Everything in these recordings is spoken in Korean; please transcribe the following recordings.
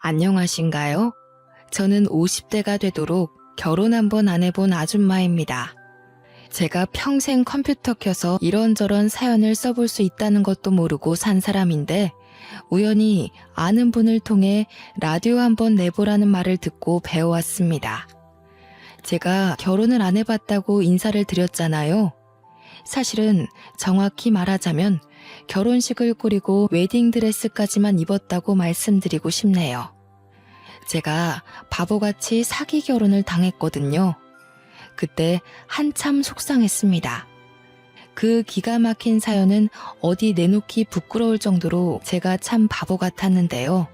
안녕하신가요? 저는 50대가 되도록 결혼 한 번 안 해본 아줌마입니다. 제가 평생 컴퓨터 켜서 이런저런 사연을 써볼 수 있다는 것도 모르고 산 사람인데 우연히 아는 분을 통해 라디오 한번 내보라는 말을 듣고 배워왔습니다. 제가 결혼을 안 해봤다고 인사를 드렸잖아요. 사실은 정확히 말하자면 결혼식을 꾸리고 웨딩드레스까지만 입었다고 말씀드리고 싶네요. 제가 바보같이 사기 결혼을 당했거든요. 그때 한참 속상했습니다. 그 기가 막힌 사연은 어디 내놓기 부끄러울 정도로 제가 참 바보 같았는데요.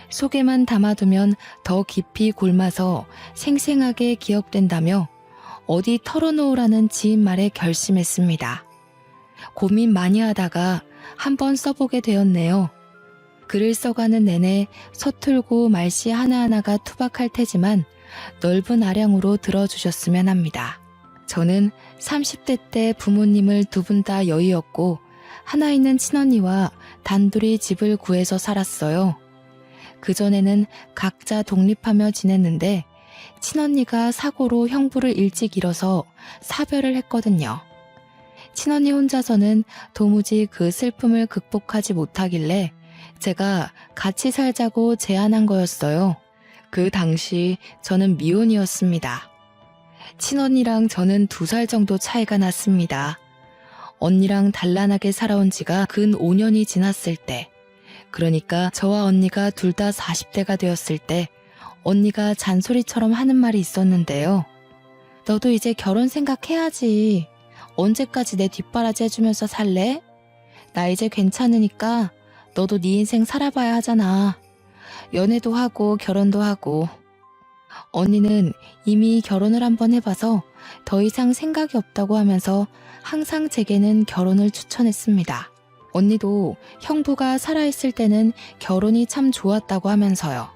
속에만 담아두면 더 깊이 골마서 생생하게 기억된다며 어디 털어놓으라는 지인 말에 결심했습니다. 고민 많이 하다가 한번 써보게 되었네요. 글을 써가는 내내 서툴고 말씨 하나하나가 투박할 테지만 넓은 아량으로 들어주셨으면 합니다. 저는 30대 때 부모님을 두 분 다 여의었고 하나 있는 친언니와 단둘이 집을 구해서 살았어요. 그전에는 각자 독립하며 지냈는데 친언니가 사고로 형부를 일찍 잃어서 사별을 했거든요. 친언니 혼자서는 도무지 그 슬픔을 극복하지 못하길래 제가 같이 살자고 제안한 거였어요. 그 당시 저는 미혼이었습니다. 친언니랑 저는 2살 정도 차이가 났습니다. 언니랑 단란하게 살아온 지가 근 5년이 지났을 때, 그러니까 저와 언니가 둘 다 40대가 되었을 때 언니가 잔소리처럼 하는 말이 있었는데요. 너도 이제 결혼 생각해야지. 언제까지 내 뒷바라지 해주면서 살래? 나 이제 괜찮으니까 너도 네 인생 살아봐야 하잖아. 연애도 하고 결혼도 하고. 언니는 이미 결혼을 한번 해봐서 더 이상 생각이 없다고 하면서 항상 제게는 결혼을 추천했습니다. 언니도 형부가 살아있을 때는 결혼이 참 좋았다고 하면서요.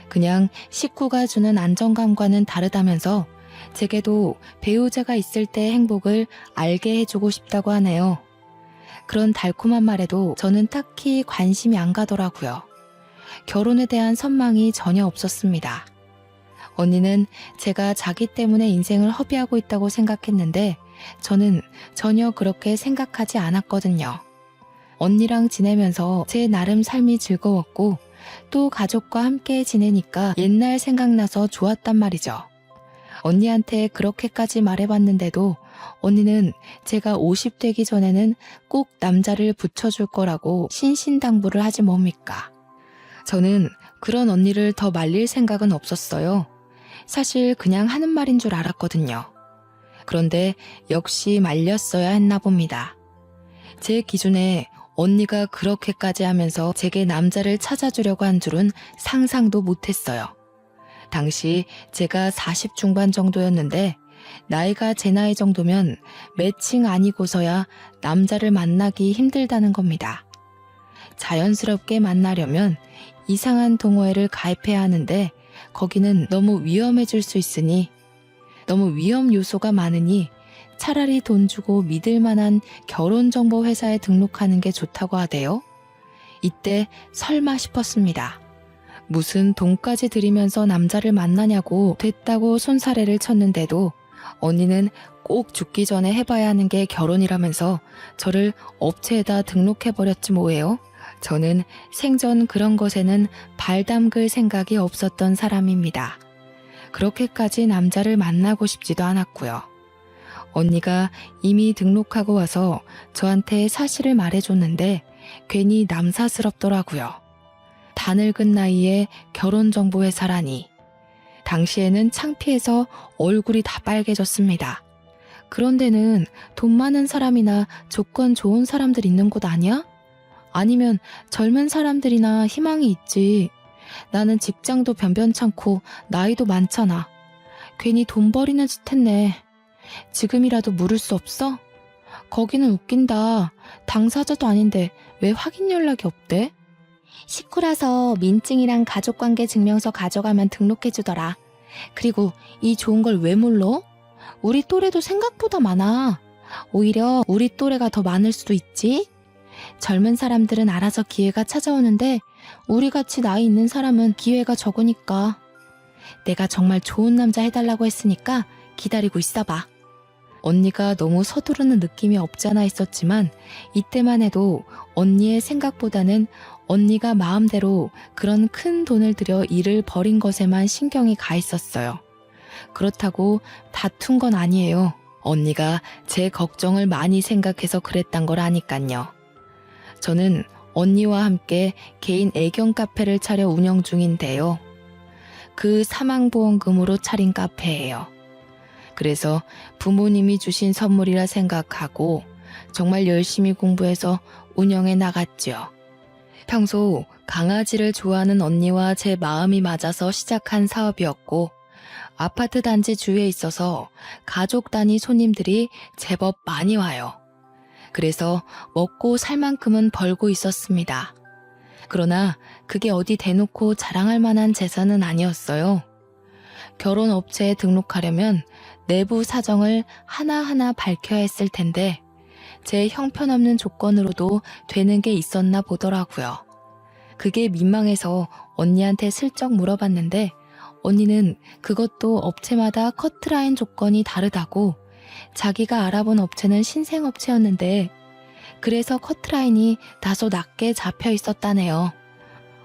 그냥 식구가 주는 안정감과는 다르다면서 제게도 배우자가 있을 때의 행복을 알게 해주고 싶다고 하네요. 그런 달콤한 말에도 저는 딱히 관심이 안 가더라고요. 결혼에 대한 선망이 전혀 없었습니다. 언니는 제가 자기 때문에 인생을 허비하고 있다고 생각했는데 저는 전혀 그렇게 생각하지 않았거든요. 언니랑 지내면서 제 나름 삶이 즐거웠고 또 가족과 함께 지내니까 옛날 생각나서 좋았단 말이죠. 언니한테 그렇게까지 말해봤는데도 언니는 제가 50 되기 전에는 꼭 남자를 붙여줄 거라고 신신당부를 하지 뭡니까? 저는 그런 언니를 더 말릴 생각은 없었어요. 사실 그냥 하는 말인 줄 알았거든요. 그런데 역시 말렸어야 했나 봅니다. 제 기준에 언니가 그렇게까지 하면서 제게 남자를 찾아주려고 한 줄은 상상도 못했어요. 당시 제가 40 중반 정도였는데 나이가 제 나이 정도면 매칭 아니고서야 남자를 만나기 힘들다는 겁니다. 자연스럽게 만나려면 이상한 동호회를 가입해야 하는데 거기는 너무 위험해질 수 있으니 너무 위험 요소가 많으니 차라리 돈 주고 믿을 만한 결혼정보 회사에 등록하는 게 좋다고 하대요. 이때 설마 싶었습니다. 무슨 돈까지 들이면서 남자를 만나냐고 됐다고 손사래를 쳤는데도 언니는 꼭 죽기 전에 해봐야 하는 게 결혼이라면서 저를 업체에다 등록해버렸지 뭐예요. 저는 생전 그런 것에는 발 담글 생각이 없었던 사람입니다. 그렇게까지 남자를 만나고 싶지도 않았고요. 언니가 이미 등록하고 와서 저한테 사실을 말해줬는데 괜히 남사스럽더라고요. 다 늙은 나이에 결혼정보회사라니. 당시에는 창피해서 얼굴이 다 빨개졌습니다. 그런 데는 돈 많은 사람이나 조건 좋은 사람들 있는 곳 아니야? 아니면 젊은 사람들이나 희망이 있지. 나는 직장도 변변찮고 나이도 많잖아. 괜히 돈 버리는 짓 했네. 지금이라도 물을 수 없어? 거기는 웃긴다. 당사자도 아닌데 왜 확인 연락이 없대? 식구라서 민증이랑 가족관계 증명서 가져가면 등록해주더라. 그리고 이 좋은 걸 왜 몰라? 우리 또래도 생각보다 많아. 오히려 우리 또래가 더 많을 수도 있지? 젊은 사람들은 알아서 기회가 찾아오는데 우리같이 나이 있는 사람은 기회가 적으니까. 내가 정말 좋은 남자 해달라고 했으니까 기다리고 있어봐. 언니가 너무 서두르는 느낌이 없지 않아 있었지만 이때만 해도 언니의 생각보다는 언니가 마음대로 그런 큰 돈을 들여 일을 벌인 것에만 신경이 가 있었어요. 그렇다고 다툰 건 아니에요. 언니가 제 걱정을 많이 생각해서 그랬단 걸 아니깐요. 저는 언니와 함께 개인 애견 카페를 차려 운영 중인데요. 그 사망보험금으로 차린 카페예요. 그래서 부모님이 주신 선물이라 생각하고 정말 열심히 공부해서 운영해 나갔죠. 평소 강아지를 좋아하는 언니와 제 마음이 맞아서 시작한 사업이었고 아파트 단지 주위에 있어서 가족 단위 손님들이 제법 많이 와요. 그래서 먹고 살 만큼은 벌고 있었습니다. 그러나 그게 어디 대놓고 자랑할 만한 재산은 아니었어요. 결혼업체에 등록하려면 내부 사정을 하나하나 밝혀야 했을 텐데 제 형편없는 조건으로도 되는 게 있었나 보더라고요. 그게 민망해서 언니한테 슬쩍 물어봤는데 언니는 그것도 업체마다 커트라인 조건이 다르다고 자기가 알아본 업체는 신생업체였는데 그래서 커트라인이 다소 낮게 잡혀 있었다네요.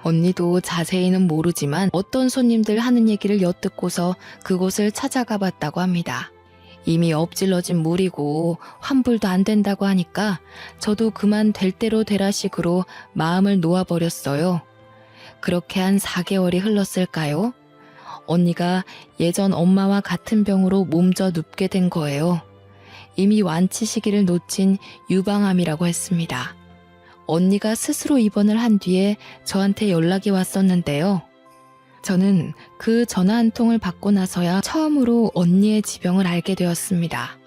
언니도 자세히는 모르지만 어떤 손님들 하는 얘기를 엿듣고서 그곳을 찾아가 봤다고 합니다. 이미 엎질러진 물이고 환불도 안 된다고 하니까 저도 그만 될 대로 되라 식으로 마음을 놓아버렸어요. 그렇게 한 4개월이 흘렀을까요? 언니가 예전 엄마와 같은 병으로 몸져 눕게 된 거예요. 이미 완치 시기를 놓친 유방암이라고 했습니다. 언니가 스스로 입원을 한 뒤에 저한테 연락이 왔었는데요. 저는 그 전화 한 통을 받고 나서야 처음으로 언니의 지병을 알게 되었습니다.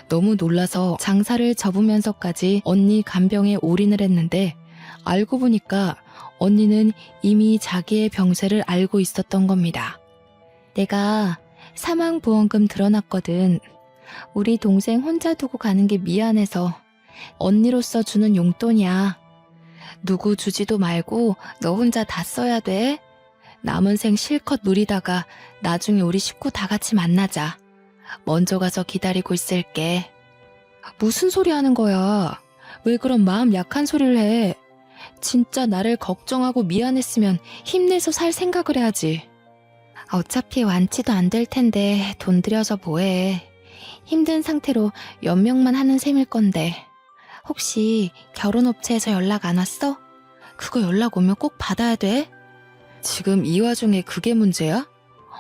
너무 놀라서 장사를 접으면서까지 언니 간병에 올인을 했는데 알고 보니까 언니는 이미 자기의 병세를 알고 있었던 겁니다. 내가 사망보험금 들어놨거든. 우리 동생 혼자 두고 가는 게 미안해서 언니로서 주는 용돈이야. 누구 주지도 말고 너 혼자 다 써야 돼. 남은 생 실컷 누리다가 나중에 우리 식구 다 같이 만나자. 먼저 가서 기다리고 있을게. 무슨 소리 하는 거야? 왜 그런 마음 약한 소리를 해? 진짜 나를 걱정하고 미안했으면 힘내서 살 생각을 해야지. 어차피 완치도 안 될 텐데 돈 들여서 뭐해. 힘든 상태로 연명만 하는 셈일 건데. 혹시 결혼업체에서 연락 안 왔어? 그거 연락 오면 꼭 받아야 돼. 지금 이 와중에 그게 문제야?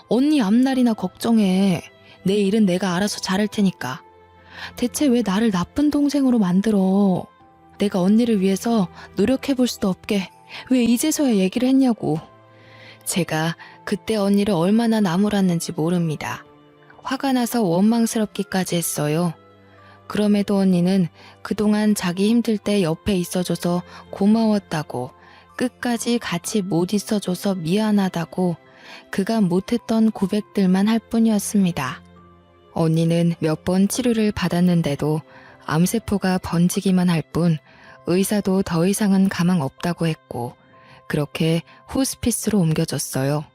언니 앞날이나 걱정해. 내 일은 내가 알아서 잘할 테니까. 대체 왜 나를 나쁜 동생으로 만들어? 내가 언니를 위해서 노력해볼 수도 없게 왜 이제서야 얘기를 했냐고. 제가 그때 언니를 얼마나 나무랐는지 모릅니다. 화가 나서 원망스럽기까지 했어요. 그럼에도 언니는 그동안 자기 힘들 때 옆에 있어줘서 고마웠다고, 끝까지 같이 못 있어줘서 미안하다고 그간 못했던 고백들만 할 뿐이었습니다. 언니는 몇 번 치료를 받았는데도 암세포가 번지기만 할 뿐 의사도 더 이상은 가망 없다고 했고 그렇게 호스피스로 옮겨졌어요.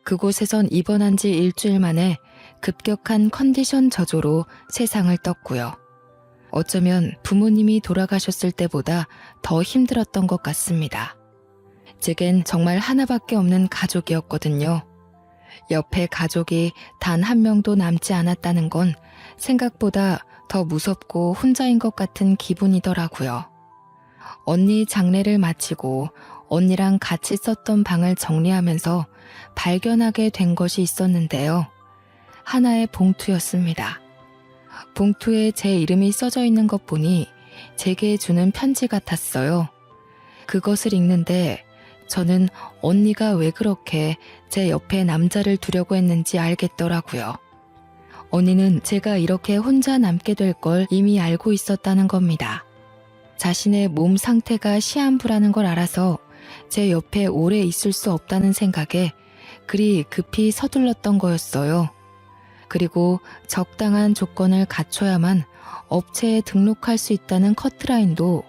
그곳에선 입원한 지 일주일 만에 급격한 컨디션 저조로 세상을 떴고요. 어쩌면 부모님이 돌아가셨을 때보다 더 힘들었던 것 같습니다. 제겐 정말 하나밖에 없는 가족이었거든요. 옆에 가족이 단 한 명도 남지 않았다는 건 생각보다 더 무섭고 혼자인 것 같은 기분이더라고요. 언니 장례를 마치고 언니랑 같이 썼던 방을 정리하면서 발견하게 된 것이 있었는데요. 하나의 봉투였습니다. 봉투에 제 이름이 써져 있는 것 보니 제게 주는 편지 같았어요. 그것을 읽는데 저는 언니가 왜 그렇게 제 옆에 남자를 두려고 했는지 알겠더라고요. 언니는 제가 이렇게 혼자 남게 될 걸 이미 알고 있었다는 겁니다. 자신의 몸 상태가 시한부라는 걸 알아서 제 옆에 오래 있을 수 없다는 생각에 그리 급히 서둘렀던 거였어요. 그리고 적당한 조건을 갖춰야만 업체에 등록할 수 있다는 커트라인도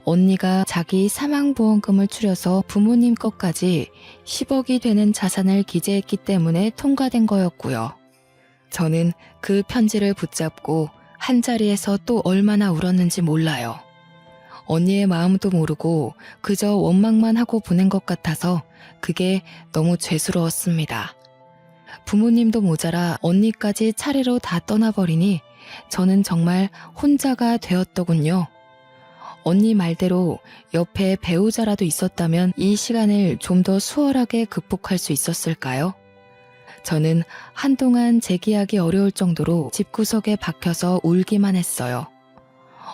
언니가 자기 사망보험금을 추려서 부모님 것까지 10억이 되는 자산을 기재했기 때문에 통과된 거였고요. 저는 그 편지를 붙잡고 한자리에서 또 얼마나 울었는지 몰라요. 언니의 마음도 모르고 그저 원망만 하고 보낸 것 같아서 그게 너무 죄스러웠습니다. 부모님도 모자라 언니까지 차례로 다 떠나버리니 저는 정말 혼자가 되었더군요. 언니 말대로 옆에 배우자라도 있었다면 이 시간을 좀 더 수월하게 극복할 수 있었을까요? 저는 한동안 재기하기 어려울 정도로 집구석에 박혀서 울기만 했어요.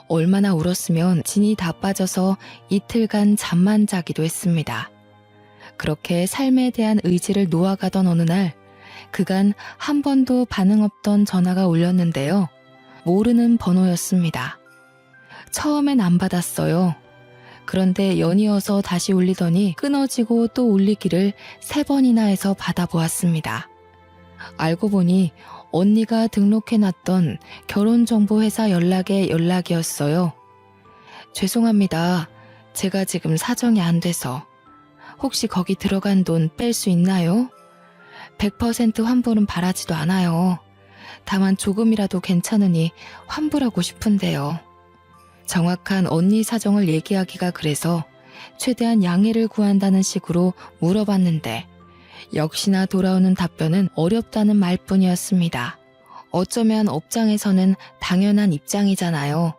얼마나 울었으면 진이 다 빠져서 이틀간 잠만 자기도 했습니다. 그렇게 삶에 대한 의지를 놓아가던 어느 날 그간 한 번도 반응 없던 전화가 울렸는데요. 모르는 번호였습니다. 처음엔 안 받았어요. 그런데 연이어서 다시 울리더니 끊어지고 또 울리기를 3번이나 해서 받아보았습니다. 알고 보니 언니가 등록해놨던 결혼정보회사 연락의 연락이었어요. 죄송합니다. 제가 지금 사정이 안 돼서. 혹시 거기 들어간 돈 뺄 수 있나요? 100% 환불은 바라지도 않아요. 다만 조금이라도 괜찮으니 환불하고 싶은데요. 정확한 언니 사정을 얘기하기가 그래서 최대한 양해를 구한다는 식으로 물어봤는데 역시나 돌아오는 답변은 어렵다는 말뿐이었습니다. 어쩌면 업장에서는 당연한 입장이잖아요.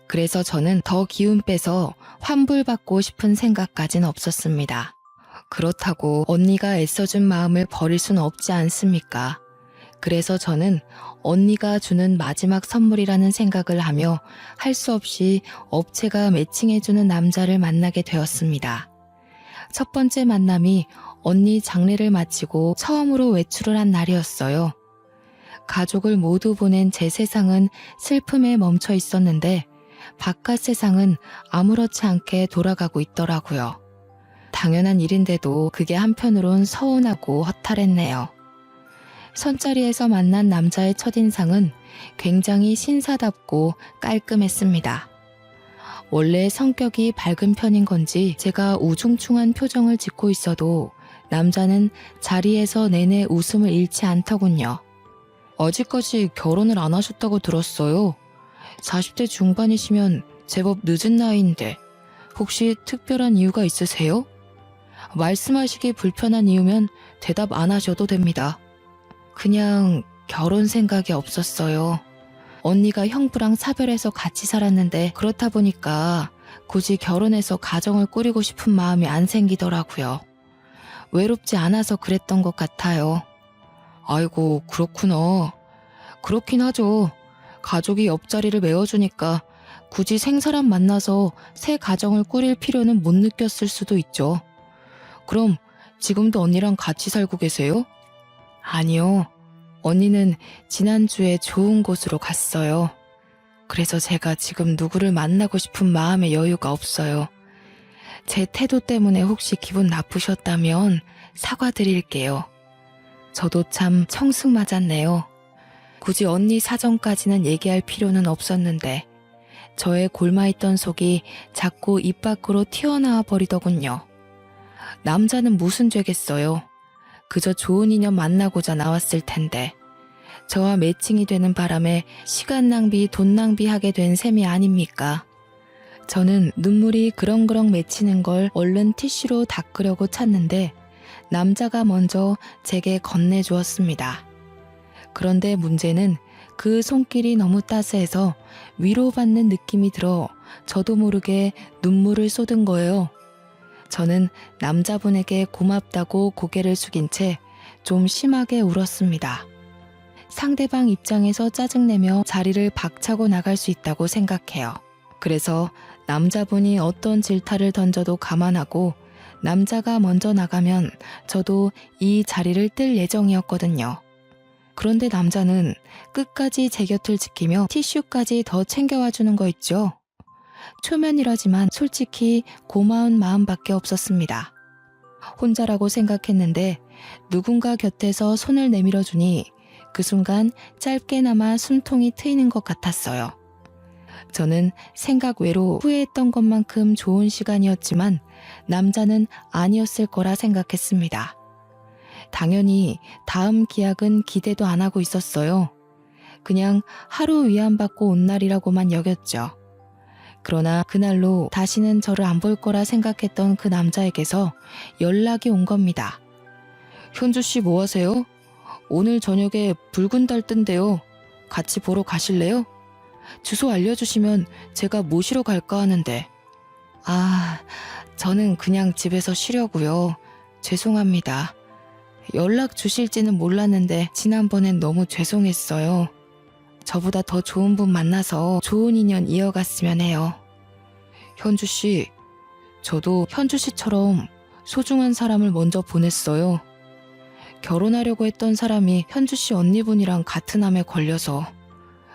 그래서 저는 더 기운 빼서 환불받고 싶은 생각까진 없었습니다. 그렇다고 언니가 애써준 마음을 버릴 수는 없지 않습니까? 그래서 저는 언니가 주는 마지막 선물이라는 생각을 하며 할 수 없이 업체가 매칭해주는 남자를 만나게 되었습니다. 첫 번째 만남이 언니 장례를 마치고 처음으로 외출을 한 날이었어요. 가족을 모두 보낸 제 세상은 슬픔에 멈춰 있었는데 바깥 세상은 아무렇지 않게 돌아가고 있더라고요. 당연한 일인데도 그게 한편으론 서운하고 허탈했네요. 선자리에서 만난 남자의 첫인상은 굉장히 신사답고 깔끔했습니다. 원래 성격이 밝은 편인 건지 제가 우중충한 표정을 짓고 있어도 남자는 자리에서 내내 웃음을 잃지 않더군요. 아직까지 결혼을 안 하셨다고 들었어요. 40대 중반이시면 제법 늦은 나이인데 혹시 특별한 이유가 있으세요? 말씀하시기 불편한 이유면 대답 안 하셔도 됩니다. 그냥 결혼 생각이 없었어요. 언니가 형부랑 사별해서 같이 살았는데 그렇다 보니까 굳이 결혼해서 가정을 꾸리고 싶은 마음이 안 생기더라고요. 외롭지 않아서 그랬던 것 같아요. 아이고, 그렇구나. 그렇긴 하죠. 가족이 옆자리를 메워주니까 굳이 생사람 만나서 새 가정을 꾸릴 필요는 못 느꼈을 수도 있죠. 그럼 지금도 언니랑 같이 살고 계세요? 아니요. 언니는 지난주에 좋은 곳으로 갔어요. 그래서 제가 지금 누구를 만나고 싶은 마음의 여유가 없어요. 제 태도 때문에 혹시 기분 나쁘셨다면 사과드릴게요. 저도 참 청승 맞았네요. 굳이 언니 사정까지는 얘기할 필요는 없었는데 저의 골마있던 속이 자꾸 입 밖으로 튀어나와 버리더군요. 남자는 무슨 죄겠어요. 그저 좋은 인연 만나고자 나왔을 텐데 저와 매칭이 되는 바람에 시간 낭비, 돈 낭비하게 된 셈이 아닙니까? 저는 눈물이 그렁그렁 맺히는 걸 얼른 티슈로 닦으려고 찾는데 남자가 먼저 제게 건네주었습니다. 그런데 문제는 그 손길이 너무 따스해서 위로받는 느낌이 들어 저도 모르게 눈물을 쏟은 거예요. 저는 남자분에게 고맙다고 고개를 숙인 채 좀 심하게 울었습니다. 상대방 입장에서 짜증내며 자리를 박차고 나갈 수 있다고 생각해요. 그래서 남자분이 어떤 질타를 던져도 감안하고 남자가 먼저 나가면 저도 이 자리를 뜰 예정이었거든요. 그런데 남자는 끝까지 제 곁을 지키며 티슈까지 더 챙겨와 주는 거 있죠. 초면이라지만 솔직히 고마운 마음밖에 없었습니다. 혼자라고 생각했는데 누군가 곁에서 손을 내밀어 주니 그 순간 짧게나마 숨통이 트이는 것 같았어요. 저는 생각 외로 후회했던 것만큼 좋은 시간이었지만 남자는 아니었을 거라 생각했습니다. 당연히 다음 기약은 기대도 안 하고 있었어요. 그냥 하루 위안받고 온 날이라고만 여겼죠. 그러나 그날로 다시는 저를 안 볼 거라 생각했던 그 남자에게서 연락이 온 겁니다. 현주 씨 뭐 하세요? 오늘 저녁에 붉은 달 뜬대요. 같이 보러 가실래요? 주소 알려주시면 제가 모시러 갈까 하는데. 저는 그냥 집에서 쉬려고요. 죄송합니다. 연락 주실지는 몰랐는데 지난번엔 너무 죄송했어요. 저보다 더 좋은 분 만나서 좋은 인연 이어갔으면 해요. 현주 씨, 저도 현주 씨처럼 소중한 사람을 먼저 보냈어요. 결혼하려고 했던 사람이 현주 씨 언니분이랑 같은 암에 걸려서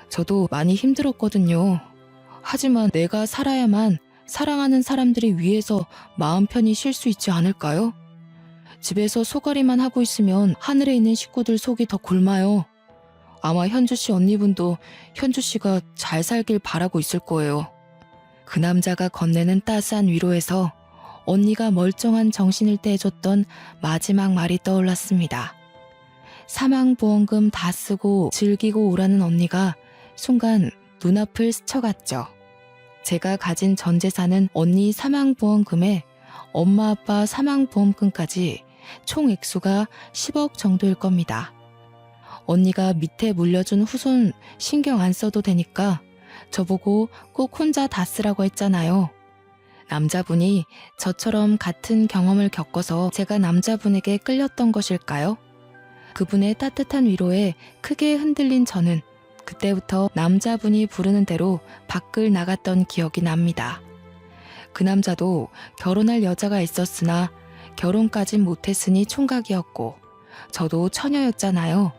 저도 많이 힘들었거든요. 하지만 내가 살아야만 사랑하는 사람들이 위해서 마음 편히 쉴 수 있지 않을까요? 집에서 소가리만 하고 있으면 하늘에 있는 식구들 속이 더 굶어요. 아마 현주 씨 언니분도 현주 씨가 잘 살길 바라고 있을 거예요. 그 남자가 건네는 따스한 위로에서 언니가 멀쩡한 정신일 때 해줬던 마지막 말이 떠올랐습니다. 사망보험금 다 쓰고 즐기고 오라는 언니가 순간 눈앞을 스쳐갔죠. 제가 가진 전 재산은 언니 사망보험금에 엄마 아빠 사망보험금까지 총 액수가 10억 정도일 겁니다. 언니가 밑에 물려준 후손 신경 안 써도 되니까 저보고 꼭 혼자 다 쓰라고 했잖아요. 남자분이 저처럼 같은 경험을 겪어서 제가 남자분에게 끌렸던 것일까요? 그분의 따뜻한 위로에 크게 흔들린 저는 그때부터 남자분이 부르는 대로 밖을 나갔던 기억이 납니다. 그 남자도 결혼할 여자가 있었으나 결혼까진 못했으니 총각이었고 저도 처녀였잖아요.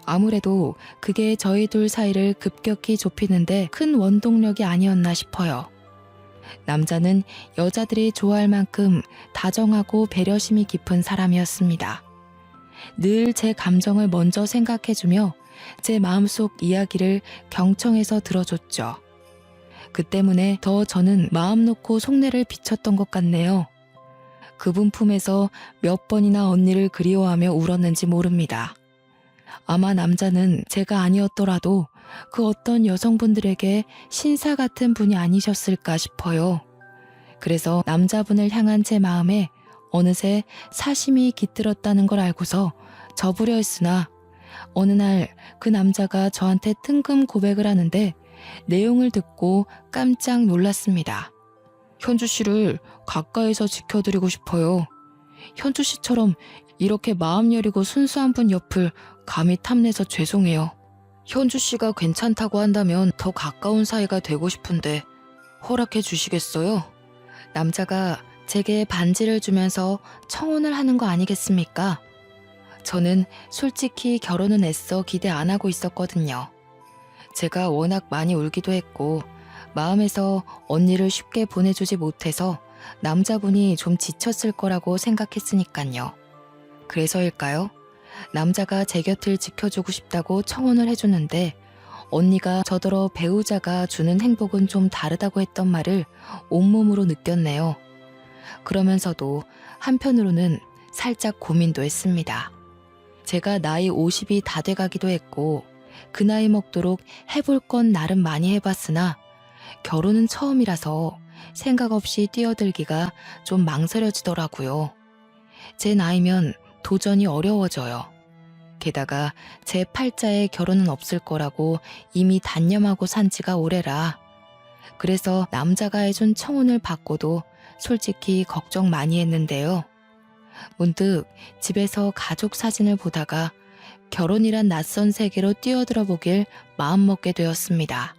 아무래도 그게 저희 둘 사이를 급격히 좁히는데 큰 원동력이 아니었나 싶어요. 남자는 여자들이 좋아할 만큼 다정하고 배려심이 깊은 사람이었습니다. 늘 제 감정을 먼저 생각해주며 제 마음속 이야기를 경청해서 들어줬죠. 그 때문에 더 저는 마음 놓고 속내를 비쳤던 것 같네요. 그분 품에서 몇 번이나 언니를 그리워하며 울었는지 모릅니다. 아마 남자는 제가 아니었더라도 그 어떤 여성분들에게 신사 같은 분이 아니셨을까 싶어요. 그래서 남자분을 향한 제 마음에 어느새 사심이 깃들었다는 걸 알고서 접으려 했으나 어느 날 그 남자가 저한테 뜬금 고백을 하는데 내용을 듣고 깜짝 놀랐습니다. 현주 씨를 가까이서 지켜드리고 싶어요. 현주 씨처럼 이렇게 마음 여리고 순수한 분 옆을 감히 탐내서 죄송해요. 현주 씨가 괜찮다고 한다면 더 가까운 사이가 되고 싶은데 허락해 주시겠어요? 남자가 제게 반지를 주면서 청혼을 하는 거 아니겠습니까? 저는 솔직히 결혼은 애써 기대 안 하고 있었거든요. 제가 워낙 많이 울기도 했고 마음에서 언니를 쉽게 보내주지 못해서 남자분이 좀 지쳤을 거라고 생각했으니까요. 그래서일까요? 남자가 제 곁을 지켜주고 싶다고 청혼을 해주는데 언니가 저더러 배우자가 주는 행복은 좀 다르다고 했던 말을 온몸으로 느꼈네요. 그러면서도 한편으로는 살짝 고민도 했습니다. 제가 나이 50이 다 돼가기도 했고 그 나이 먹도록 해볼 건 나름 많이 해봤으나 결혼은 처음이라서 생각 없이 뛰어들기가 좀 망설여지더라고요. 제 나이면 도전이 어려워져요. 게다가 제 팔자에 결혼은 없을 거라고 이미 단념하고 산 지가 오래라. 그래서 남자가 해준 청혼을 받고도 솔직히 걱정 많이 했는데요. 문득 집에서 가족 사진을 보다가 결혼이란 낯선 세계로 뛰어들어 보길 마음먹게 되었습니다.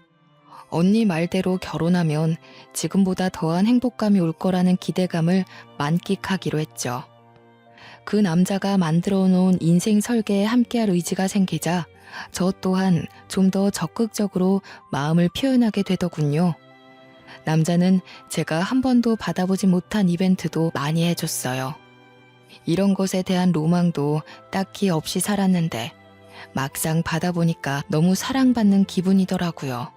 언니 말대로 결혼하면 지금보다 더한 행복감이 올 거라는 기대감을 만끽하기로 했죠. 그 남자가 만들어 놓은 인생 설계에 함께할 의지가 생기자 저 또한 좀 더 적극적으로 마음을 표현하게 되더군요. 남자는 제가 한 번도 받아보지 못한 이벤트도 많이 해줬어요. 이런 것에 대한 로망도 딱히 없이 살았는데 막상 받아보니까 너무 사랑받는 기분이더라고요.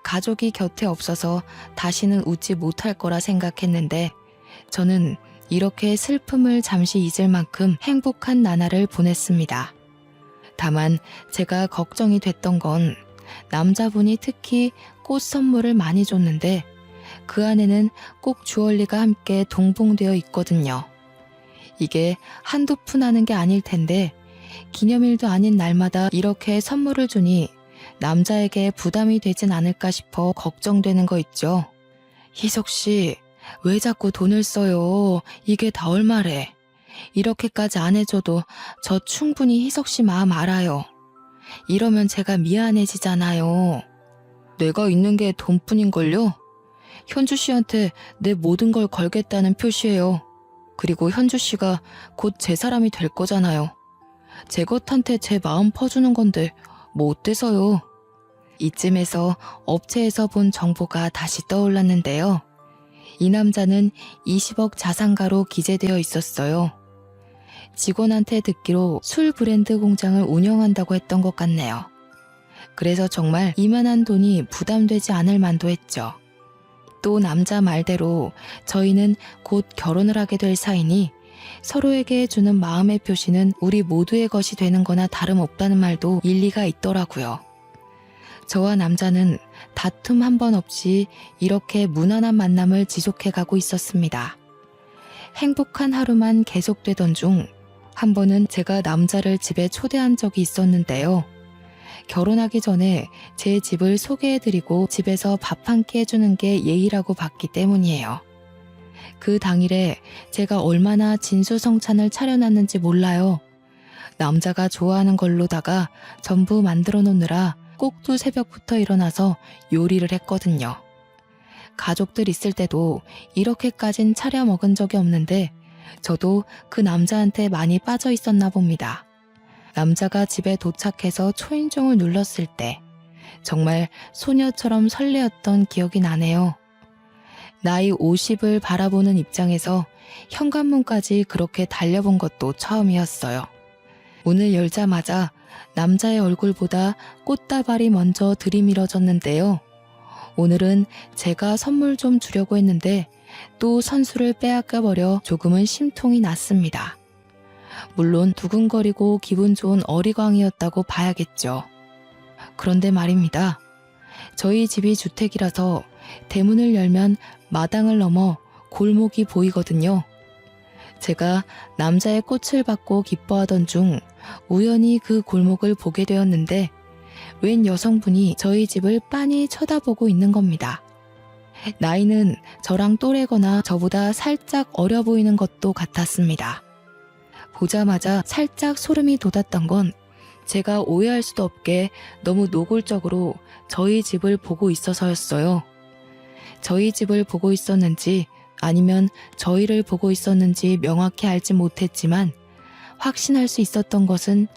가족이 곁에 없어서 다시는 웃지 못할 거라 생각했는데 저는 이렇게 슬픔을 잠시 잊을 만큼 행복한 나날을 보냈습니다. 다만 제가 걱정이 됐던 건 남자분이 특히 꽃 선물을 많이 줬는데 그 안에는 꼭 주얼리가 함께 동봉되어 있거든요. 이게 한두 푼 하는 게 아닐 텐데 기념일도 아닌 날마다 이렇게 선물을 주니 남자에게 부담이 되진 않을까 싶어 걱정되는 거 있죠. 희석 씨, 왜 자꾸 돈을 써요? 이게 다 얼마래? 이렇게까지 안 해줘도 저 충분히 희석 씨 마음 알아요. 이러면 제가 미안해지잖아요. 내가 있는 게 돈뿐인걸요? 현주 씨한테 내 모든 걸 걸겠다는 표시예요. 그리고 현주 씨가 곧 제 사람이 될 거잖아요. 제 것한테 제 마음 퍼주는 건데 뭐 어때서요? 이쯤에서 업체에서 본 정보가 다시 떠올랐는데요. 이 남자는 20억 자산가로 기재되어 있었어요. 직원한테 듣기로 술 브랜드 공장을 운영한다고 했던 것 같네요. 그래서 정말 이만한 돈이 부담되지 않을 만도 했죠. 또 남자 말대로 저희는 곧 결혼을 하게 될 사이니 서로에게 주는 마음의 표시는 우리 모두의 것이 되는 거나 다름없다는 말도 일리가 있더라고요. 저와 남자는 다툼 한 번 없이 이렇게 무난한 만남을 지속해가고 있었습니다. 행복한 하루만 계속되던 중 한 번은 제가 남자를 집에 초대한 적이 있었는데요. 결혼하기 전에 제 집을 소개해드리고 집에서 밥 한 끼 해주는 게 예의라고 봤기 때문이에요. 그 당일에 제가 얼마나 진수성찬을 차려놨는지 몰라요. 남자가 좋아하는 걸로다가 전부 만들어 놓느라 꼭두 새벽부터 일어나서 요리를 했거든요. 가족들 있을 때도 이렇게까진 차려 먹은 적이 없는데 저도 그 남자한테 많이 빠져 있었나 봅니다. 남자가 집에 도착해서 초인종을 눌렀을 때 정말 소녀처럼 설레었던 기억이 나네요. 나이 50을 바라보는 입장에서 현관문까지 그렇게 달려본 것도 처음이었어요. 문을 열자마자 남자의 얼굴보다 꽃다발이 먼저 들이밀어졌는데요. 오늘은 제가 선물 좀 주려고 했는데 또 선수를 빼앗겨버려 조금은 심통이 났습니다. 물론 두근거리고 기분 좋은 어리광이었다고 봐야겠죠. 그런데 말입니다. 저희 집이 주택이라서 대문을 열면 마당을 넘어 골목이 보이거든요. 제가 남자의 꽃을 받고 기뻐하던 중 우연히 그 골목을 보게 되었는데 웬 여성분이 저희 집을 빤히 쳐다보고 있는 겁니다. 나이는 저랑 또래거나 저보다 살짝 어려 보이는 것도 같았습니다. 보자마자 살짝 소름이 돋았던 건 제가 오해할 수도 없게 너무 노골적으로 저희 집을 보고 있어서였어요. 저희 집을 보고 있었는지 아니면 저희를 보고 있었는지 명확히 알지 못했지만 확신할 수 있었던 것은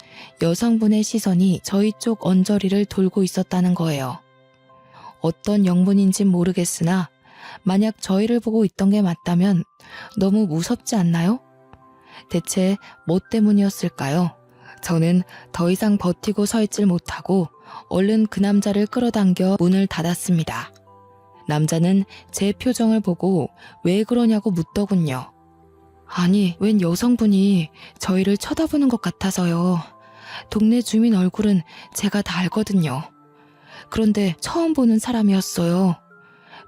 여성분의 시선이 저희 쪽 언저리를 돌고 있었다는 거예요. 어떤 영문인진 모르겠으나 만약 저희를 보고 있던 게 맞다면 너무 무섭지 않나요? 대체 뭐 때문이었을까요? 저는 더 이상 버티고 서 있질 못하고 얼른 그 남자를 끌어당겨 문을 닫았습니다. 남자는 제 표정을 보고 왜 그러냐고 묻더군요. 아니, 웬 여성분이 저희를 쳐다보는 것 같아서요. 동네 주민 얼굴은 제가 다 알거든요. 그런데 처음 보는 사람이었어요.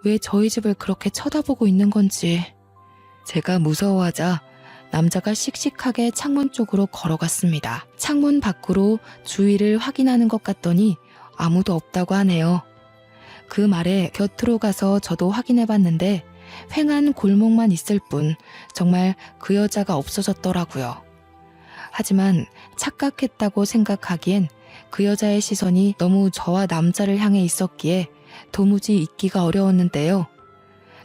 왜 저희 집을 그렇게 쳐다보고 있는 건지. 제가 무서워하자 남자가 씩씩하게 창문 쪽으로 걸어갔습니다. 창문 밖으로 주위를 확인하는 것 같더니 아무도 없다고 하네요. 그 말에 곁으로 가서 저도 확인해봤는데 횡한 골목만 있을 뿐 정말 그 여자가 없어졌더라고요. 하지만 착각했다고 생각하기엔 그 여자의 시선이 너무 저와 남자를 향해 있었기에 도무지 잊기가 어려웠는데요.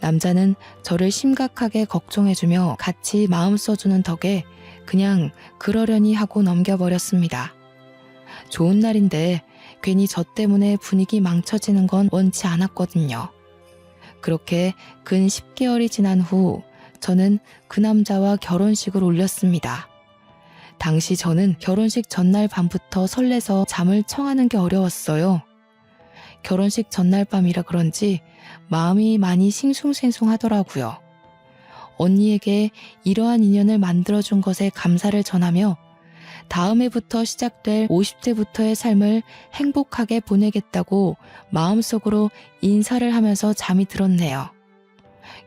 남자는 저를 심각하게 걱정해주며 같이 마음 써주는 덕에 그냥 그러려니 하고 넘겨버렸습니다. 좋은 날인데 괜히 저 때문에 분위기 망쳐지는 건 원치 않았거든요. 그렇게 근 10개월이 지난 후 저는 그 남자와 결혼식을 올렸습니다. 당시 저는 결혼식 전날 밤부터 설레서 잠을 청하는 게 어려웠어요. 결혼식 전날 밤이라 그런지 마음이 많이 싱숭생숭하더라고요. 언니에게 이러한 인연을 만들어준 것에 감사를 전하며 다음 해부터 시작될 50대부터의 삶을 행복하게 보내겠다고 마음속으로 인사를 하면서 잠이 들었네요.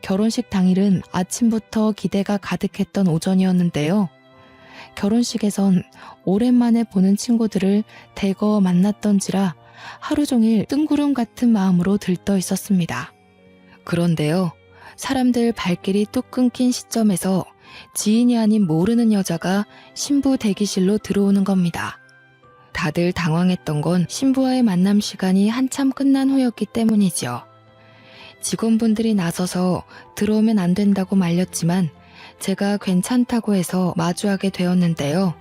결혼식 당일은 아침부터 기대가 가득했던 오전이었는데요. 결혼식에선 오랜만에 보는 친구들을 대거 만났던지라 하루 종일 뜬구름 같은 마음으로 들떠 있었습니다. 그런데요, 사람들 발길이 뚝 끊긴 시점에서 지인이 아닌 모르는 여자가 신부 대기실로 들어오는 겁니다. 다들 당황했던 건 신부와의 만남 시간이 한참 끝난 후였기 때문이지요. 직원분들이 나서서 들어오면 안 된다고 말렸지만 제가 괜찮다고 해서 마주하게 되었는데요.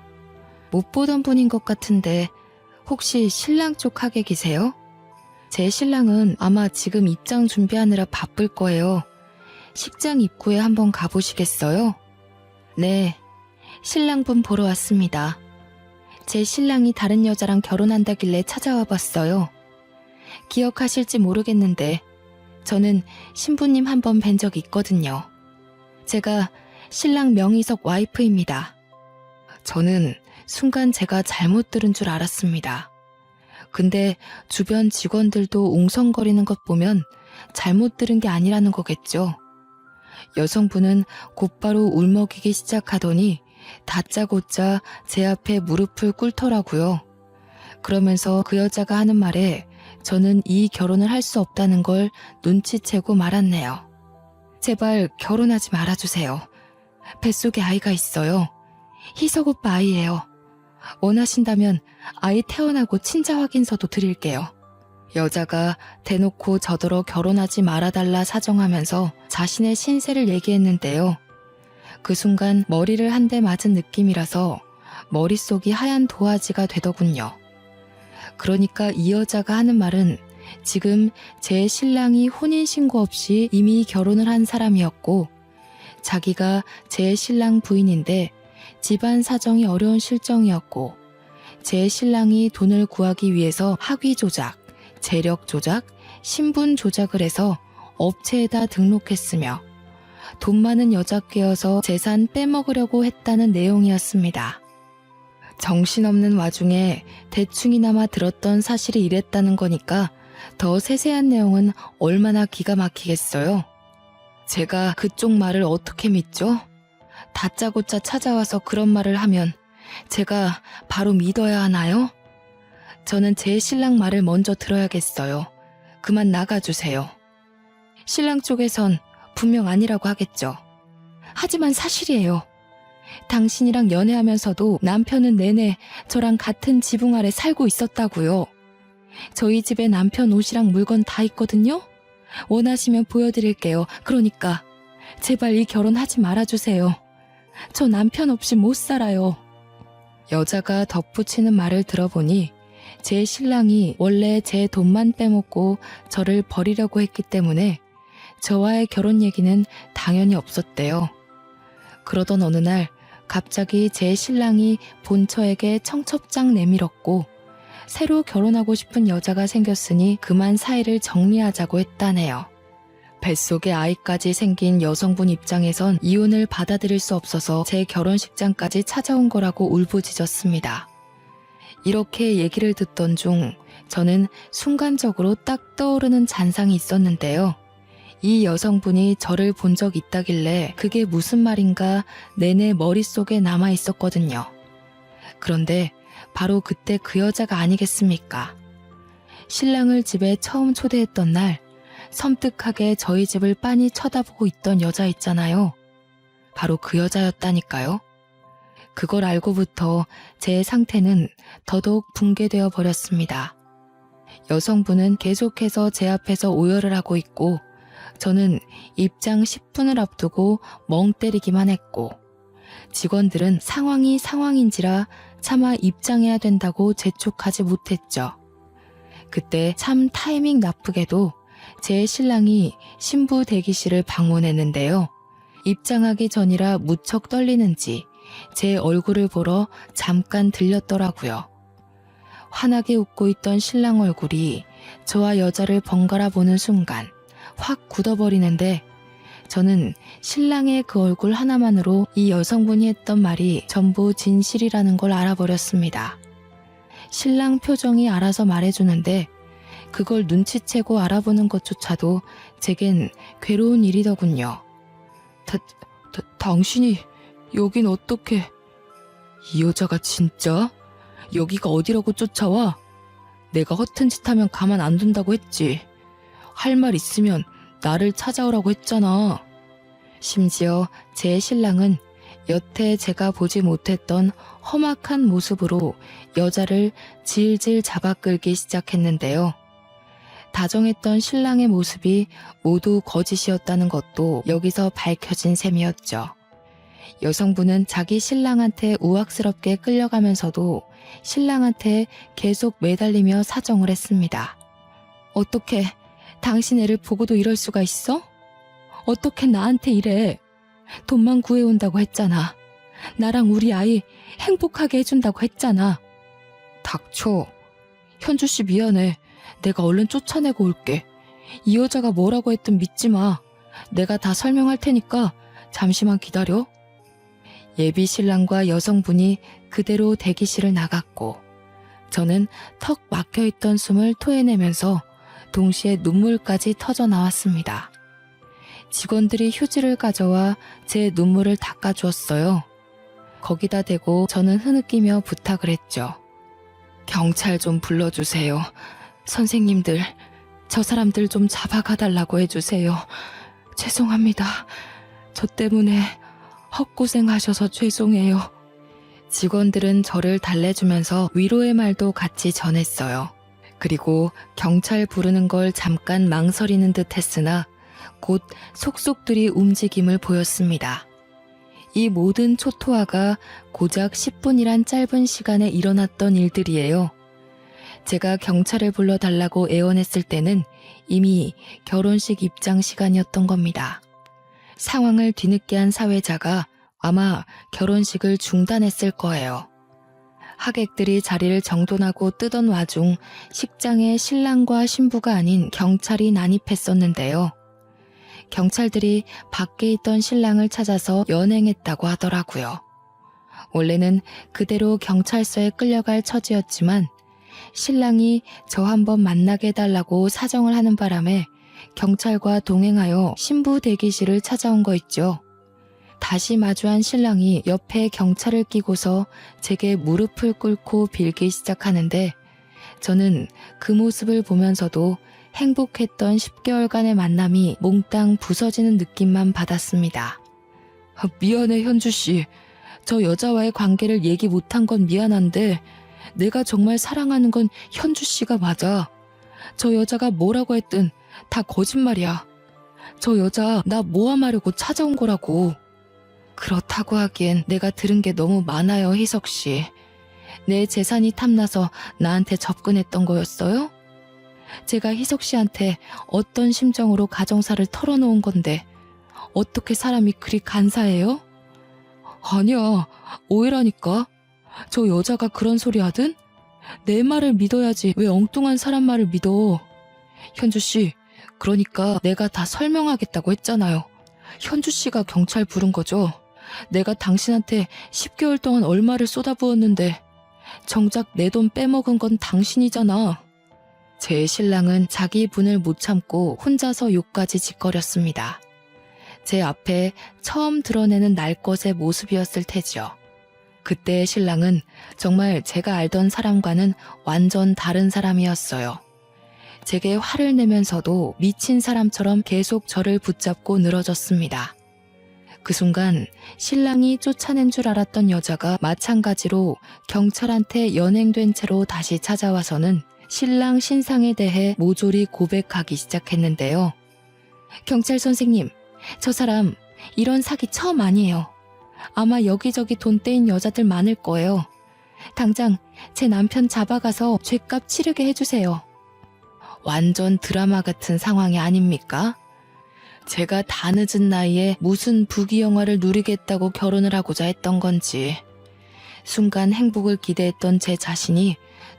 못 보던 분인 것 같은데 혹시 신랑 쪽 하객이세요? 제 신랑은 아마 지금 입장 준비하느라 바쁠 거예요. 식장 입구에 한번 가보시겠어요? 네, 신랑분 보러 왔습니다. 제 신랑이 다른 여자랑 결혼한다길래 찾아와 봤어요. 기억하실지 모르겠는데 저는 신부님 한 번 뵌 적 있거든요. 제가 신랑 명의석 와이프입니다. 저는 순간 제가 잘못 들은 줄 알았습니다. 근데 주변 직원들도 웅성거리는 것 보면 잘못 들은 게 아니라는 거겠죠. 여성분은 곧바로 울먹이기 시작하더니 다짜고짜 제 앞에 무릎을 꿇더라고요. 그러면서 그 여자가 하는 말에 저는 이 결혼을 할 수 없다는 걸 눈치채고 말았네요. 제발 결혼하지 말아주세요. 뱃속에 아이가 있어요. 희석 오빠 아이예요. 원하신다면 아이 태어나고 친자 확인서도 드릴게요. 여자가 대놓고 저더러 결혼하지 말아달라 사정하면서 자신의 신세를 얘기했는데요. 그 순간 머리를 한 대 맞은 느낌이라서 머릿속이 하얀 도화지가 되더군요. 그러니까 이 여자가 하는 말은 지금 제 신랑이 혼인신고 없이 이미 결혼을 한 사람이었고 자기가 제 신랑 부인인데 집안 사정이 어려운 실정이었고 제 신랑이 돈을 구하기 위해서 학위 조작, 재력 조작, 신분 조작을 해서 업체에다 등록했으며 돈 많은 여자 꿰어서 재산 빼먹으려고 했다는 내용이었습니다. 정신없는 와중에 대충이나마 들었던 사실이 이랬다는 거니까 더 세세한 내용은 얼마나 기가 막히겠어요. 제가 그쪽 말을 어떻게 믿죠? 다짜고짜 찾아와서 그런 말을 하면 제가 바로 믿어야 하나요? 저는 제 신랑 말을 먼저 들어야겠어요. 그만 나가주세요. 신랑 쪽에선 분명 아니라고 하겠죠. 하지만 사실이에요. 당신이랑 연애하면서도 남편은 내내 저랑 같은 지붕 아래 살고 있었다고요. 저희 집에 남편 옷이랑 물건 다 있거든요. 원하시면 보여드릴게요. 그러니까 제발 이 결혼 하지 말아주세요. 저 남편 없이 못 살아요. 여자가 덧붙이는 말을 들어보니 제 신랑이 원래 제 돈만 빼먹고 저를 버리려고 했기 때문에 저와의 결혼 얘기는 당연히 없었대요. 그러던 어느 날 갑자기 제 신랑이 본처에게 청첩장 내밀었고 새로 결혼하고 싶은 여자가 생겼으니 그만 사이를 정리하자고 했다네요. 뱃속에 아이까지 생긴 여성분 입장에선 이혼을 받아들일 수 없어서 제 결혼식장까지 찾아온 거라고 울부짖었습니다. 이렇게 얘기를 듣던 중 저는 순간적으로 딱 떠오르는 잔상이 있었는데요. 이 여성분이 저를 본 적 있다길래 그게 무슨 말인가 내내 머릿속에 남아 있었거든요. 그런데 바로 그때 그 여자가 아니겠습니까? 신랑을 집에 처음 초대했던 날 섬뜩하게 저희 집을 빤히 쳐다보고 있던 여자 있잖아요. 바로 그 여자였다니까요. 그걸 알고부터 제 상태는 더더욱 붕괴되어 버렸습니다. 여성분은 계속해서 제 앞에서 오열을 하고 있고 저는 입장 10분을 앞두고 멍 때리기만 했고 직원들은 상황이 상황인지라 차마 입장해야 된다고 재촉하지 못했죠. 그때 참 타이밍 나쁘게도 제 신랑이 신부 대기실을 방문했는데요. 입장하기 전이라 무척 떨리는지 제 얼굴을 보러 잠깐 들렸더라고요. 환하게 웃고 있던 신랑 얼굴이 저와 여자를 번갈아 보는 순간 확 굳어버리는데 저는 신랑의 그 얼굴 하나만으로 이 여성분이 했던 말이 전부 진실이라는 걸 알아버렸습니다. 신랑 표정이 알아서 말해주는데 그걸 눈치채고 알아보는 것조차도 제겐 괴로운 일이더군요. 당신이 여긴 어떻게... 이 여자가 진짜? 여기가 어디라고 쫓아와? 내가 허튼 짓 하면 가만 안 둔다고 했지. 할 말 있으면 나를 찾아오라고 했잖아. 심지어 제 신랑은 여태 제가 보지 못했던 험악한 모습으로 여자를 질질 잡아 끌기 시작했는데요. 다정했던 신랑의 모습이 모두 거짓이었다는 것도 여기서 밝혀진 셈이었죠. 여성분은 자기 신랑한테 우악스럽게 끌려가면서도 신랑한테 계속 매달리며 사정을 했습니다. 어떻게 당신 애를 보고도 이럴 수가 있어? 어떻게 나한테 이래? 돈만 구해온다고 했잖아. 나랑 우리 아이 행복하게 해준다고 했잖아. 닥쳐. 현주 씨 미안해. 내가 얼른 쫓아내고 올게. 이 여자가 뭐라고 했든 믿지 마. 내가 다 설명할 테니까 잠시만 기다려. 예비 신랑과 여성분이 그대로 대기실을 나갔고 저는 턱 막혀있던 숨을 토해내면서 동시에 눈물까지 터져 나왔습니다. 직원들이 휴지를 가져와 제 눈물을 닦아주었어요. 거기다 대고 저는 흐느끼며 부탁을 했죠. 경찰 좀 불러주세요. 선생님들, 저 사람들 좀 잡아가달라고 해주세요. 죄송합니다. 저 때문에 헛고생하셔서 죄송해요. 직원들은 저를 달래주면서 위로의 말도 같이 전했어요. 그리고 경찰 부르는 걸 잠깐 망설이는 듯 했으나 곧 속속들이 움직임을 보였습니다. 이 모든 초토화가 고작 10분이란 짧은 시간에 일어났던 일들이에요. 제가 경찰을 불러달라고 애원했을 때는 이미 결혼식 입장 시간이었던 겁니다. 상황을 뒤늦게 한 사회자가 아마 결혼식을 중단했을 거예요. 하객들이 자리를 정돈하고 뜨던 와중 식장에 신랑과 신부가 아닌 경찰이 난입했었는데요. 경찰들이 밖에 있던 신랑을 찾아서 연행했다고 하더라고요. 원래는 그대로 경찰서에 끌려갈 처지였지만 신랑이 저 한번 만나게 해달라고 사정을 하는 바람에 경찰과 동행하여 신부 대기실을 찾아온 거 있죠. 다시 마주한 신랑이 옆에 경찰을 끼고서 제게 무릎을 꿇고 빌기 시작하는데 저는 그 모습을 보면서도 행복했던 10개월간의 만남이 몽땅 부서지는 느낌만 받았습니다. 미안해 현주씨. 저 여자와의 관계를 얘기 못한 건 미안한데 내가 정말 사랑하는 건 현주씨가 맞아. 저 여자가 뭐라고 했든 다 거짓말이야. 저 여자 나 모함하려고 찾아온 거라고. 그렇다고 하기엔 내가 들은 게 너무 많아요, 희석씨. 내 재산이 탐나서 나한테 접근했던 거였어요? 제가 희석씨한테 어떤 심정으로 가정사를 털어놓은 건데 어떻게 사람이 그리 간사해요? 아니야, 오해라니까. 저 여자가 그런 소리 하든? 내 말을 믿어야지 왜 엉뚱한 사람 말을 믿어. 현주씨, 그러니까 내가 다 설명하겠다고 했잖아요. 현주씨가 경찰 부른 거죠. 내가 당신한테 10개월 동안 얼마를 쏟아부었는데 정작 내 돈 빼먹은 건 당신이잖아. 제 신랑은 자기 분을 못 참고 혼자서 욕까지 짓거렸습니다. 제 앞에 처음 드러내는 날것의 모습이었을 테지요. 그때의 신랑은 정말 제가 알던 사람과는 완전 다른 사람이었어요. 제게 화를 내면서도 미친 사람처럼 계속 저를 붙잡고 늘어졌습니다. 그 순간 신랑이 쫓아낸 줄 알았던 여자가 마찬가지로 경찰한테 연행된 채로 다시 찾아와서는 신랑 신상에 대해 모조리 고백하기 시작했는데요. 경찰 선생님, 저 사람 이런 사기 처음 아니에요. 아마 여기저기 돈 떼인 여자들 많을 거예요. 당장 제 남편 잡아가서 죗값 치르게 해주세요. 완전 드라마 같은 상황이 아닙니까? 제가 다 늦은 나이에 무슨 부귀영화를 누리겠다고 결혼을 하고자 했던 건지 순간 행복을 기대했던 제 자신이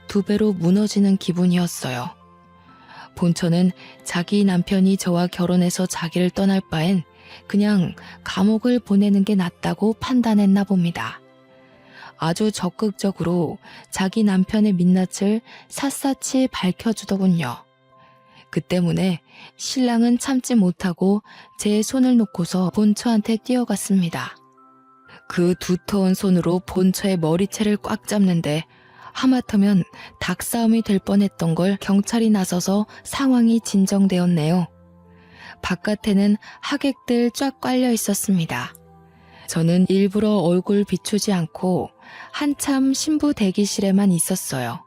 2배로 무너지는 기분이었어요. 본처는 자기 남편이 저와 결혼해서 자기를 떠날 바엔 그냥 감옥을 보내는 게 낫다고 판단했나 봅니다. 아주 적극적으로 자기 남편의 민낯을 샅샅이 밝혀주더군요. 그 때문에 신랑은 참지 못하고 제 손을 놓고서 본처한테 뛰어갔습니다. 그 두터운 손으로 본처의 머리채를 꽉 잡는데 하마터면 닭싸움이 될 뻔했던 걸 경찰이 나서서 상황이 진정되었네요. 바깥에는 하객들 쫙 깔려 있었습니다. 저는 일부러 얼굴 비추지 않고 한참 신부 대기실에만 있었어요.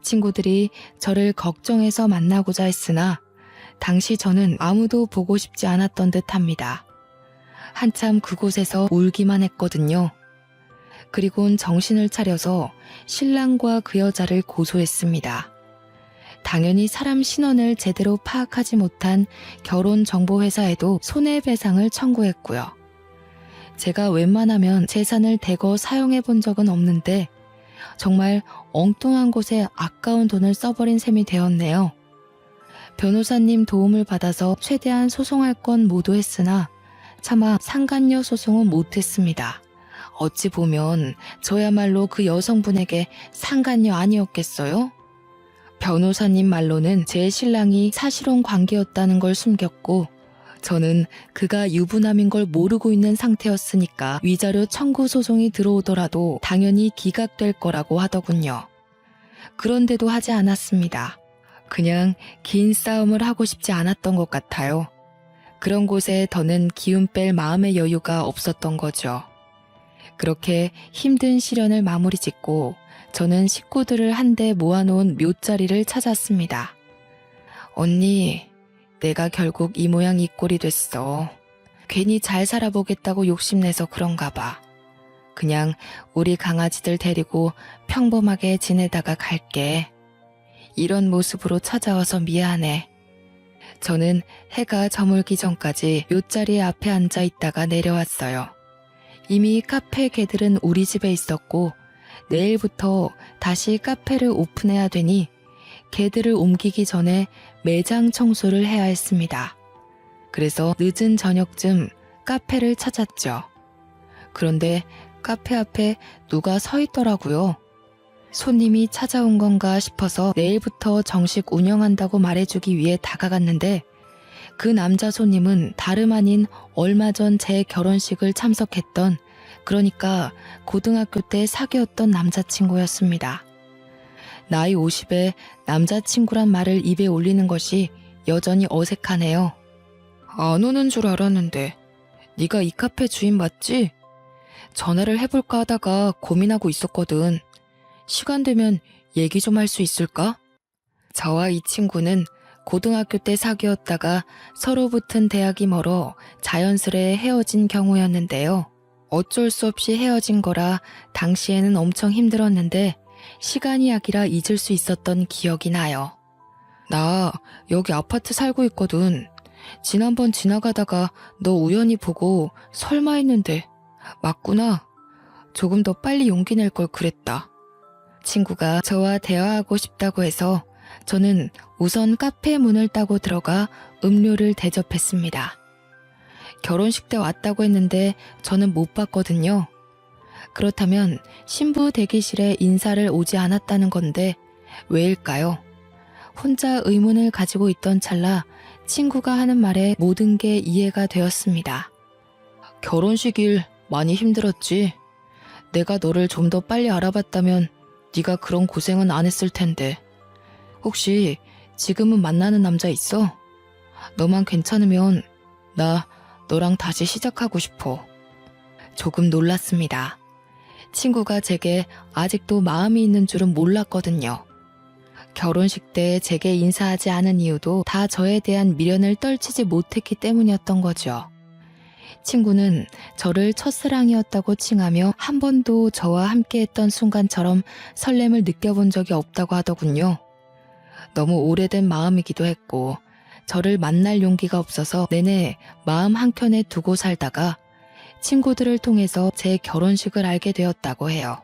친구들이 저를 걱정해서 만나고자 했으나 당시 저는 아무도 보고 싶지 않았던 듯합니다. 한참 그곳에서 울기만 했거든요. 그리곤 정신을 차려서 신랑과 그 여자를 고소했습니다. 당연히 사람 신원을 제대로 파악하지 못한 결혼정보회사에도 손해배상을 청구했고요. 제가 웬만하면 재산을 대거 사용해 본 적은 없는데 정말 엉뚱한 곳에 아까운 돈을 써버린 셈이 되었네요. 변호사님 도움을 받아서 최대한 소송할 건 모두 했으나 차마 상간녀 소송은 못했습니다. 어찌 보면 저야말로 그 여성분에게 상간녀 아니었겠어요? 변호사님 말로는 제 신랑이 사실혼 관계였다는 걸 숨겼고 저는 그가 유부남인 걸 모르고 있는 상태였으니까 위자료 청구 소송이 들어오더라도 당연히 기각될 거라고 하더군요. 그런데도 하지 않았습니다. 그냥 긴 싸움을 하고 싶지 않았던 것 같아요. 그런 곳에 더는 기운 뺄 마음의 여유가 없었던 거죠. 그렇게 힘든 시련을 마무리 짓고 저는 식구들을 한데 모아놓은 묘자리를 찾았습니다. 언니, 내가 결국 이 모양 이 꼴이 됐어. 괜히 잘 살아보겠다고 욕심내서 그런가 봐. 그냥 우리 강아지들 데리고 평범하게 지내다가 갈게. 이런 모습으로 찾아와서 미안해. 저는 해가 저물기 전까지 묘자리 앞에 앉아 있다가 내려왔어요. 이미 카페 개들은 우리 집에 있었고 내일부터 다시 카페를 오픈해야 되니 개들을 옮기기 전에 매장 청소를 해야 했습니다. 그래서 늦은 저녁쯤 카페를 찾았죠. 그런데 카페 앞에 누가 서 있더라고요. 손님이 찾아온 건가 싶어서 내일부터 정식 운영한다고 말해주기 위해 다가갔는데 그 남자 손님은 다름 아닌 얼마 전 제 결혼식을 참석했던, 그러니까 고등학교 때 사귀었던 남자친구였습니다. 나이 50에 남자친구란 말을 입에 올리는 것이 여전히 어색하네요. 안 오는 줄 알았는데 네가 이 카페 주인 맞지? 전화를 해볼까 하다가 고민하고 있었거든. 시간 되면 얘기 좀 할 수 있을까? 저와 이 친구는 고등학교 때 사귀었다가 서로 붙은 대학이 멀어 자연스레 헤어진 경우였는데요. 어쩔 수 없이 헤어진 거라 당시에는 엄청 힘들었는데 시간이 약이라 잊을 수 있었던 기억이 나요. 나 여기 아파트 살고 있거든. 지난번 지나가다가 너 우연히 보고 설마 했는데 맞구나. 조금 더 빨리 용기 낼 걸 그랬다. 친구가 저와 대화하고 싶다고 해서 저는 우선 카페 문을 따고 들어가 음료를 대접했습니다. 결혼식 때 왔다고 했는데 저는 못 봤거든요. 그렇다면 신부 대기실에 인사를 오지 않았다는 건데 왜일까요? 혼자 의문을 가지고 있던 찰나 친구가 하는 말에 모든 게 이해가 되었습니다. 결혼식일 많이 힘들었지. 내가 너를 좀 더 빨리 알아봤다면 네가 그런 고생은 안 했을 텐데. 혹시 지금은 만나는 남자 있어? 너만 괜찮으면 나 너랑 다시 시작하고 싶어. 조금 놀랐습니다. 친구가 제게 아직도 마음이 있는 줄은 몰랐거든요. 결혼식 때 제게 인사하지 않은 이유도 다 저에 대한 미련을 떨치지 못했기 때문이었던 거죠. 친구는 저를 첫사랑이었다고 칭하며 한 번도 저와 함께했던 순간처럼 설렘을 느껴본 적이 없다고 하더군요. 너무 오래된 마음이기도 했고 저를 만날 용기가 없어서 내내 마음 한켠에 두고 살다가 친구들을 통해서 제 결혼식을 알게 되었다고 해요.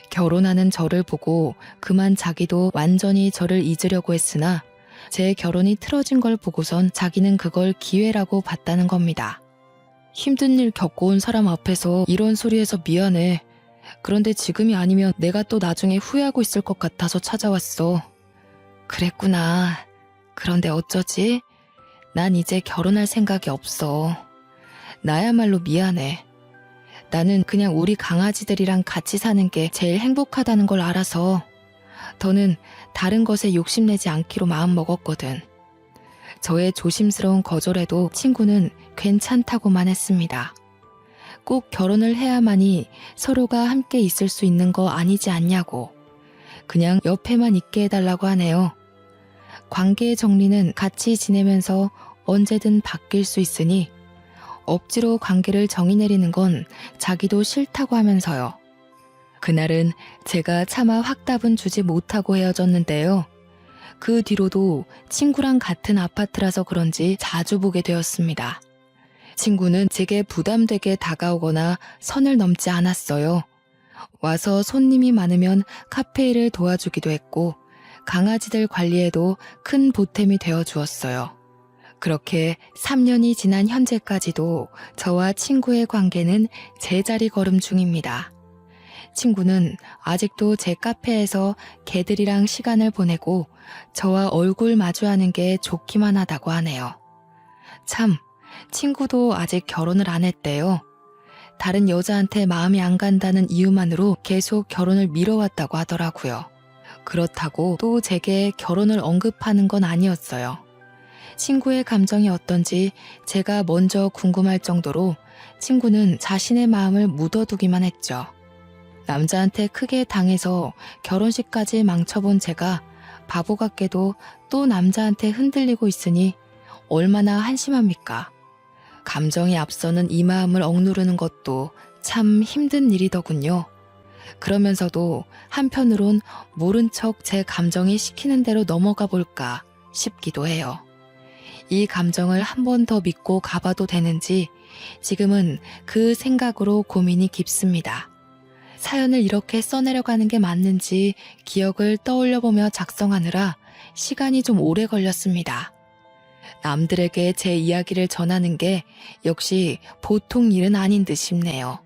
결혼하는 저를 보고 그만 자기도 완전히 저를 잊으려고 했으나 제 결혼이 틀어진 걸 보고선 자기는 그걸 기회라고 봤다는 겁니다. 힘든 일 겪어온 사람 앞에서 이런 소리해서 미안해. 그런데 지금이 아니면 내가 또 나중에 후회하고 있을 것 같아서 찾아왔어. 그랬구나. 그런데 어쩌지? 난 이제 결혼할 생각이 없어. 나야말로 미안해. 나는 그냥 우리 강아지들이랑 같이 사는 게 제일 행복하다는 걸 알아서 더는 다른 것에 욕심내지 않기로 마음먹었거든. 저의 조심스러운 거절에도 친구는 괜찮다고만 했습니다. 꼭 결혼을 해야만이 서로가 함께 있을 수 있는 거 아니지 않냐고. 그냥 옆에만 있게 해달라고 하네요. 관계의 정리는 같이 지내면서 언제든 바뀔 수 있으니 억지로 관계를 정의 내리는 건 자기도 싫다고 하면서요. 그날은 제가 차마 확답은 주지 못하고 헤어졌는데요. 그 뒤로도 친구랑 같은 아파트라서 그런지 자주 보게 되었습니다. 친구는 제게 부담되게 다가오거나 선을 넘지 않았어요. 와서 손님이 많으면 카페 일을 도와주기도 했고 강아지들 관리에도 큰 보탬이 되어 주었어요. 그렇게 3년이 지난 현재까지도 저와 친구의 관계는 제자리 걸음 중입니다. 친구는 아직도 제 카페에서 개들이랑 시간을 보내고 저와 얼굴 마주하는 게 좋기만 하다고 하네요. 참, 친구도 아직 결혼을 안 했대요. 다른 여자한테 마음이 안 간다는 이유만으로 계속 결혼을 미뤄왔다고 하더라고요. 그렇다고 또 제게 결혼을 언급하는 건 아니었어요. 친구의 감정이 어떤지 제가 먼저 궁금할 정도로 친구는 자신의 마음을 묻어두기만 했죠. 남자한테 크게 당해서 결혼식까지 망쳐본 제가 바보 같게도 또 남자한테 흔들리고 있으니 얼마나 한심합니까? 감정이 앞서는 이 마음을 억누르는 것도 참 힘든 일이더군요. 그러면서도 한편으론 모른 척 제 감정이 시키는 대로 넘어가 볼까 싶기도 해요. 이 감정을 한 번 더 믿고 가봐도 되는지 지금은 그 생각으로 고민이 깊습니다. 사연을 이렇게 써내려가는 게 맞는지 기억을 떠올려보며 작성하느라 시간이 좀 오래 걸렸습니다. 남들에게 제 이야기를 전하는 게 역시 보통 일은 아닌 듯 싶네요.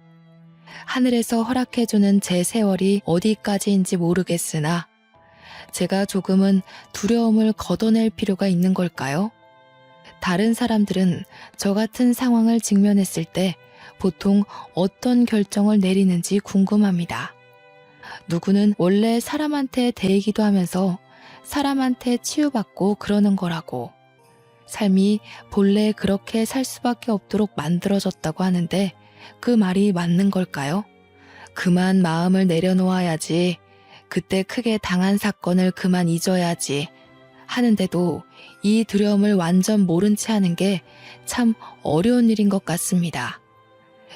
하늘에서 허락해주는 제 세월이 어디까지인지 모르겠으나 제가 조금은 두려움을 걷어낼 필요가 있는 걸까요? 다른 사람들은 저 같은 상황을 직면했을 때 보통 어떤 결정을 내리는지 궁금합니다. 누구는 원래 사람한테 대이기도 하면서 사람한테 치유받고 그러는 거라고. 삶이 본래 그렇게 살 수밖에 없도록 만들어졌다고 하는데 그 말이 맞는 걸까요? 그만 마음을 내려놓아야지. 그때 크게 당한 사건을 그만 잊어야지. 하는데도 이 두려움을 완전 모른 채 하는 게 참 어려운 일인 것 같습니다.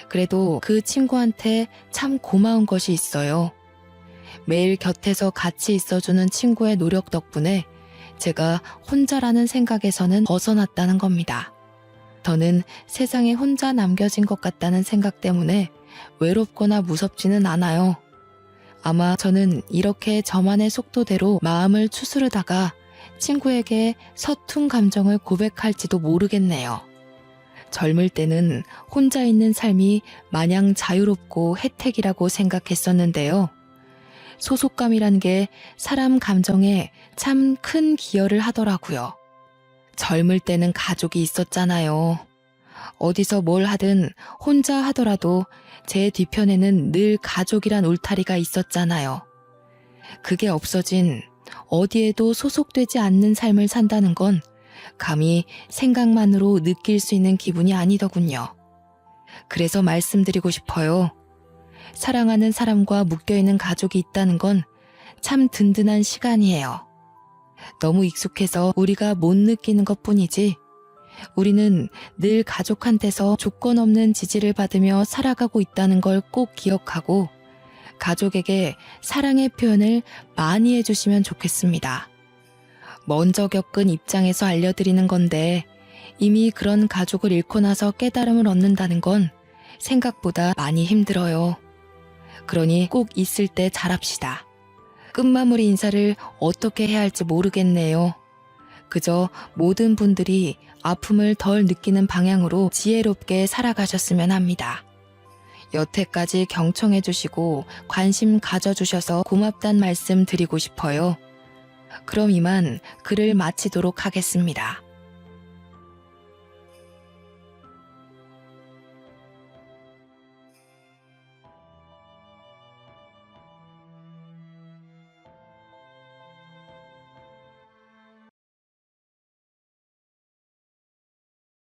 그래도 그 친구한테 참 고마운 것이 있어요. 매일 곁에서 같이 있어주는 친구의 노력 덕분에 제가 혼자라는 생각에서는 벗어났다는 겁니다. 저는 세상에 혼자 남겨진 것 같다는 생각 때문에 외롭거나 무섭지는 않아요. 아마 저는 이렇게 저만의 속도대로 마음을 추스르다가 친구에게 서툰 감정을 고백할지도 모르겠네요. 젊을 때는 혼자 있는 삶이 마냥 자유롭고 혜택이라고 생각했었는데요. 소속감이란 게 사람 감정에 참 큰 기여를 하더라고요. 젊을 때는 가족이 있었잖아요. 어디서 뭘 하든 혼자 하더라도 제 뒤편에는 늘 가족이란 울타리가 있었잖아요. 그게 없어진 어디에도 소속되지 않는 삶을 산다는 건 감히 생각만으로 느낄 수 있는 기분이 아니더군요. 그래서 말씀드리고 싶어요. 사랑하는 사람과 묶여있는 가족이 있다는 건 참 든든한 시간이에요. 너무 익숙해서 우리가 못 느끼는 것뿐이지 우리는 늘 가족한테서 조건 없는 지지를 받으며 살아가고 있다는 걸 꼭 기억하고 가족에게 사랑의 표현을 많이 해주시면 좋겠습니다. 먼저 겪은 입장에서 알려드리는 건데 이미 그런 가족을 잃고 나서 깨달음을 얻는다는 건 생각보다 많이 힘들어요. 그러니 꼭 있을 때 잘합시다. 끝마무리 인사를 어떻게 해야 할지 모르겠네요. 그저 모든 분들이 아픔을 덜 느끼는 방향으로 지혜롭게 살아가셨으면 합니다. 여태까지 경청해 주시고 관심 가져주셔서 고맙단 말씀 드리고 싶어요. 그럼 이만 글을 마치도록 하겠습니다.